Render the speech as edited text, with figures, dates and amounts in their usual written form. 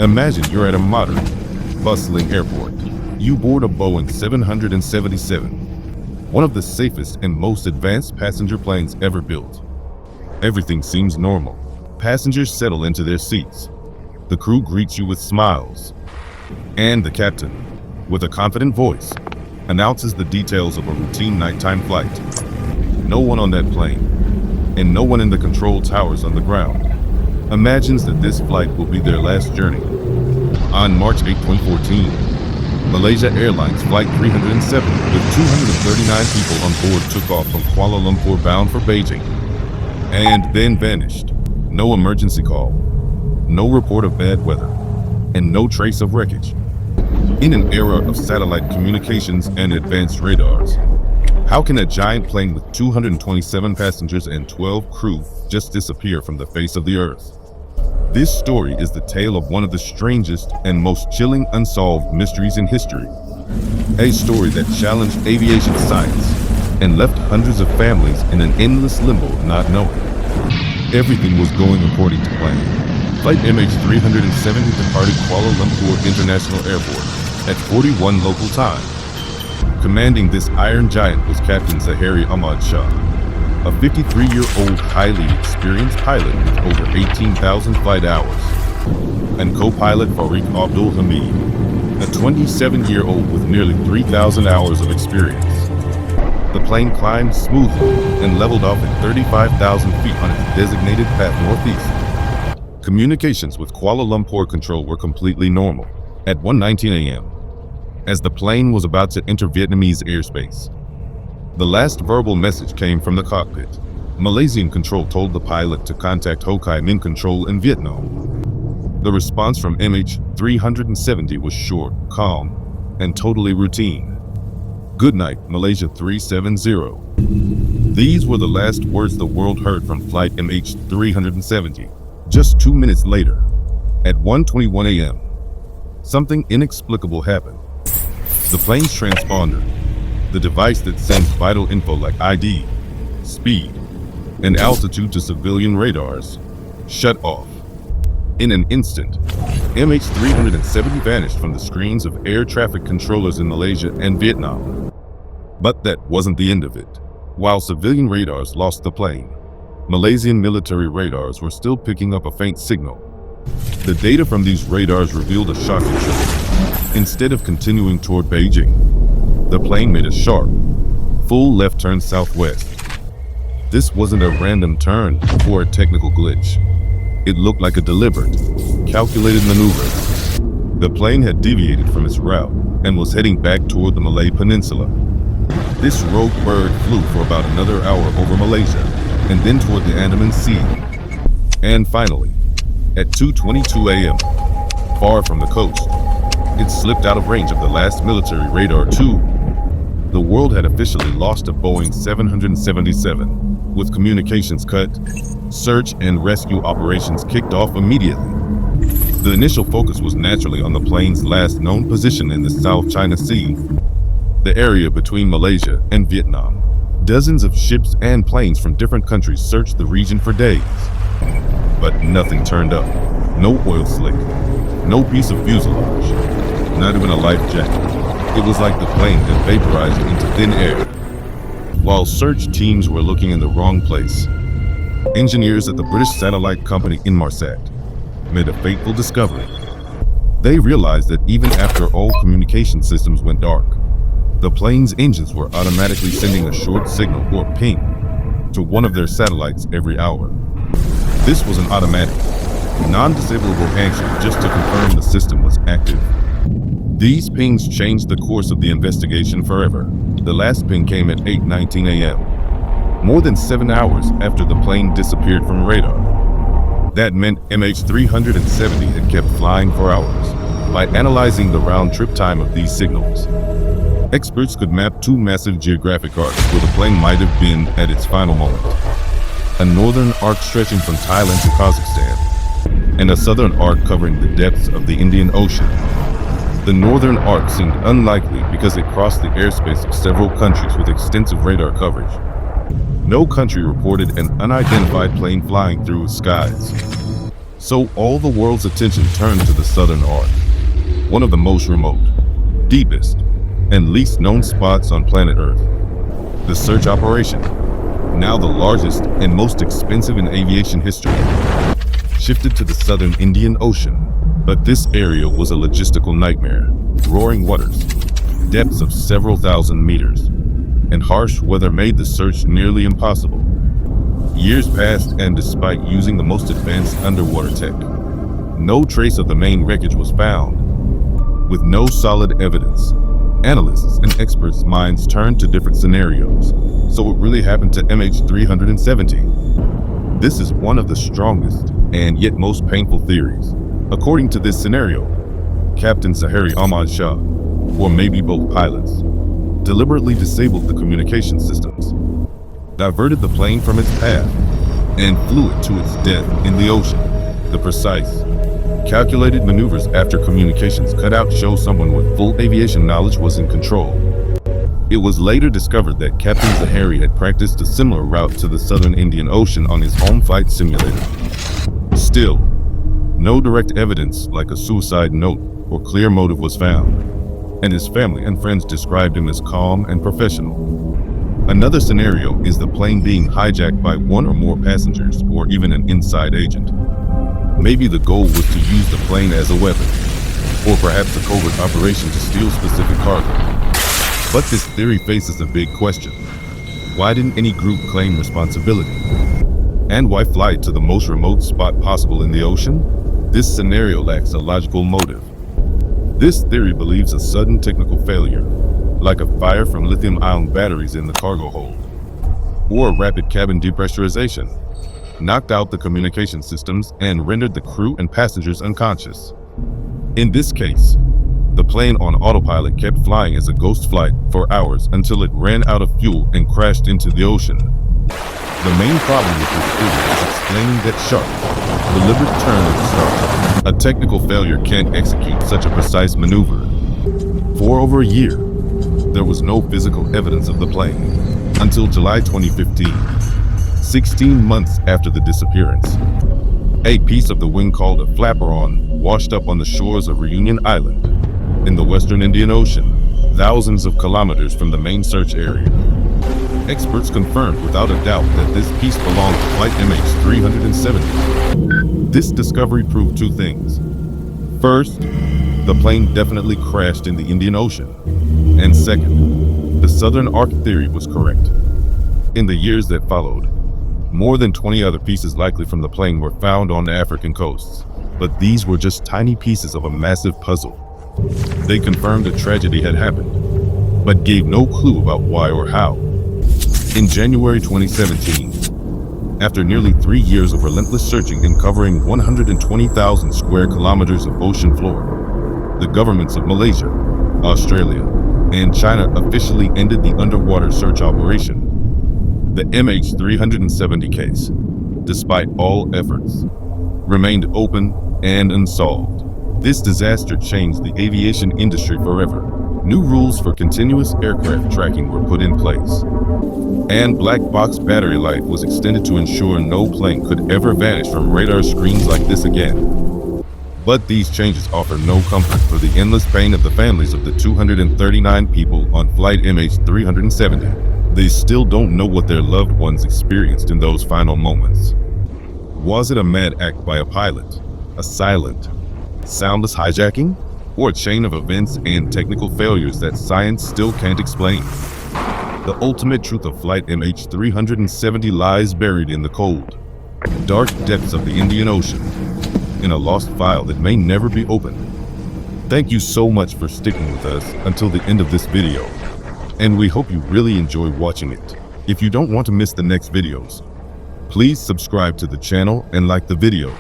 Imagine you're at a modern, bustling airport. You board a Boeing 777, one of the safest and most advanced passenger planes ever built. Everything seems normal. Passengers settle into their seats. The crew greets you with smiles. And the captain, with a confident voice, announces the details of a routine nighttime flight. No one on that plane, and no one in the control towers on the ground, imagines that this flight will be their last journey. On March 8, 2014, Malaysia Airlines Flight 307 with 239 people on board took off from Kuala Lumpur bound for Beijing, and then vanished. No emergency call, no report of bad weather, and no trace of wreckage. In an era of satellite communications and advanced radars, how can a giant plane with 227 passengers and 12 crew just disappear from the face of the earth? This story is the tale of one of the strangest and most chilling unsolved mysteries in history. A story that challenged aviation science and left hundreds of families in an endless limbo of not knowing. Everything was going according to plan. Flight MH370 departed Kuala Lumpur International Airport at 41 local time. Commanding this iron giant was Captain Zahari Ahmad Shah, a 53-year-old highly experienced pilot with over 18,000 flight hours, and co-pilot Farik Abdul Hamid, a 27-year-old with nearly 3,000 hours of experience. The plane climbed smoothly and leveled off at 35,000 feet on its designated path northeast. Communications with Kuala Lumpur control were completely normal at 1:19 a.m. as the plane was about to enter Vietnamese airspace. The last verbal message came from the cockpit. Malaysian control told the pilot to contact Ho Chi Minh Control in Vietnam. The response from MH370 was short, calm, and totally routine. "Good night, Malaysia 370. These were the last words the world heard from flight MH370. Just 2 minutes later, at 1:21 a.m., something inexplicable happened. The plane's transponder, the device that sends vital info like ID, speed, and altitude to civilian radars, shut off. In an instant, MH370 vanished from the screens of air traffic controllers in Malaysia and Vietnam. But that wasn't the end of it. While civilian radars lost the plane, Malaysian military radars were still picking up a faint signal. The data from these radars revealed a shocking truth. Instead of continuing toward Beijing, the plane made a sharp, full left turn southwest. This wasn't a random turn or a technical glitch. It looked like a deliberate, calculated maneuver. The plane had deviated from its route and was heading back toward the Malay Peninsula. This rogue bird flew for about another hour over Malaysia and then toward the Andaman Sea. And finally, at 2:22 a.m., far from the coast, it slipped out of range of the last military radar too. The world had officially lost a Boeing 777. With communications cut, search and rescue operations kicked off immediately. The initial focus was naturally on the plane's last known position in the South China Sea, the area between Malaysia and Vietnam. Dozens of ships and planes from different countries searched the region for days, but nothing turned up. No oil slick, no piece of fuselage, not even a life jacket. It was like the plane had vaporized into thin air. While search teams were looking in the wrong place, engineers at the British satellite company Inmarsat made a fateful discovery. They realized that even after all communication systems went dark, the plane's engines were automatically sending a short signal or ping to one of their satellites every hour. This was an automatic, non-disableable action just to confirm the system was active. These pings changed the course of the investigation forever. The last ping came at 8:19 a.m., more than 7 hours after the plane disappeared from radar. That meant MH370 had kept flying for hours. By analyzing the round-trip time of these signals, experts could map two massive geographic arcs where the plane might have been at its final moment. A northern arc stretching from Thailand to Kazakhstan, and a southern arc covering the depths of the Indian Ocean. The northern arc seemed unlikely because it crossed the airspace of several countries with extensive radar coverage. No country reported an unidentified plane flying through its skies. So all the world's attention turned to the southern arc, one of the most remote, deepest, and least known spots on planet Earth. The search operation, now the largest and most expensive in aviation history, shifted to the southern Indian Ocean. But this area was a logistical nightmare. Roaring waters, depths of several thousand meters, and harsh weather made the search nearly impossible. Years passed, and despite using the most advanced underwater tech, no trace of the main wreckage was found. With no solid evidence, analysts and experts' minds turned to different scenarios. So what really happened to MH370? This is one of the strongest and yet most painful theories. According to this scenario, Captain Zahari Ahmad Shah, or maybe both pilots, deliberately disabled the communication systems, diverted the plane from its path, and flew it to its death in the ocean. The precise, calculated maneuvers after communications cut out show someone with full aviation knowledge was in control. It was later discovered that Captain Zahari had practiced a similar route to the southern Indian Ocean on his home flight simulator. Still, no direct evidence like a suicide note or clear motive was found, and his family and friends described him as calm and professional. Another scenario is the plane being hijacked by one or more passengers or even an inside agent. Maybe the goal was to use the plane as a weapon, or perhaps a covert operation to steal specific cargo. But this theory faces a big question. Why didn't any group claim responsibility? And why fly to the most remote spot possible in the ocean? This scenario lacks a logical motive. This theory believes a sudden technical failure, like a fire from lithium-ion batteries in the cargo hold, or a rapid cabin depressurization, knocked out the communication systems and rendered the crew and passengers unconscious. In this case, the plane on autopilot kept flying as a ghost flight for hours until it ran out of fuel and crashed into the ocean. The main problem with this theory is explaining that sharp, deliberate turn at the start. A technical failure can't execute such a precise maneuver. For over a year, there was no physical evidence of the plane until July 2015, 16 months after the disappearance. A piece of the wing called a flaperon washed up on the shores of Reunion Island in the western Indian Ocean, thousands of kilometers from the main search area. Experts confirmed without a doubt that this piece belonged to flight MH370. This discovery proved two things. First, the plane definitely crashed in the Indian Ocean. And second, the southern arc theory was correct. In the years that followed, more than 20 other pieces likely from the plane were found on the African coasts. But these were just tiny pieces of a massive puzzle. They confirmed a tragedy had happened, but gave no clue about why or how. In January 2017, after nearly 3 years of relentless searching and covering 120,000 square kilometers of ocean floor, the governments of Malaysia, Australia, and China officially ended the underwater search operation. The MH370 case, despite all efforts, remained open and unsolved. This disaster changed the aviation industry forever. New rules for continuous aircraft tracking were put in place, and black box battery life was extended to ensure no plane could ever vanish from radar screens like this again. But these changes offer no comfort for the endless pain of the families of the 239 people on flight MH370. They still don't know what their loved ones experienced in those final moments. Was it a mad act by a pilot, a silent, soundless hijacking, or a chain of events and technical failures that science still can't explain? The ultimate truth of flight MH370 lies buried in the cold, dark depths of the Indian Ocean, in a lost file that may never be opened. Thank you so much for sticking with us until the end of this video, and we hope you really enjoy watching it. If you don't want to miss the next videos, please subscribe to the channel and like the video.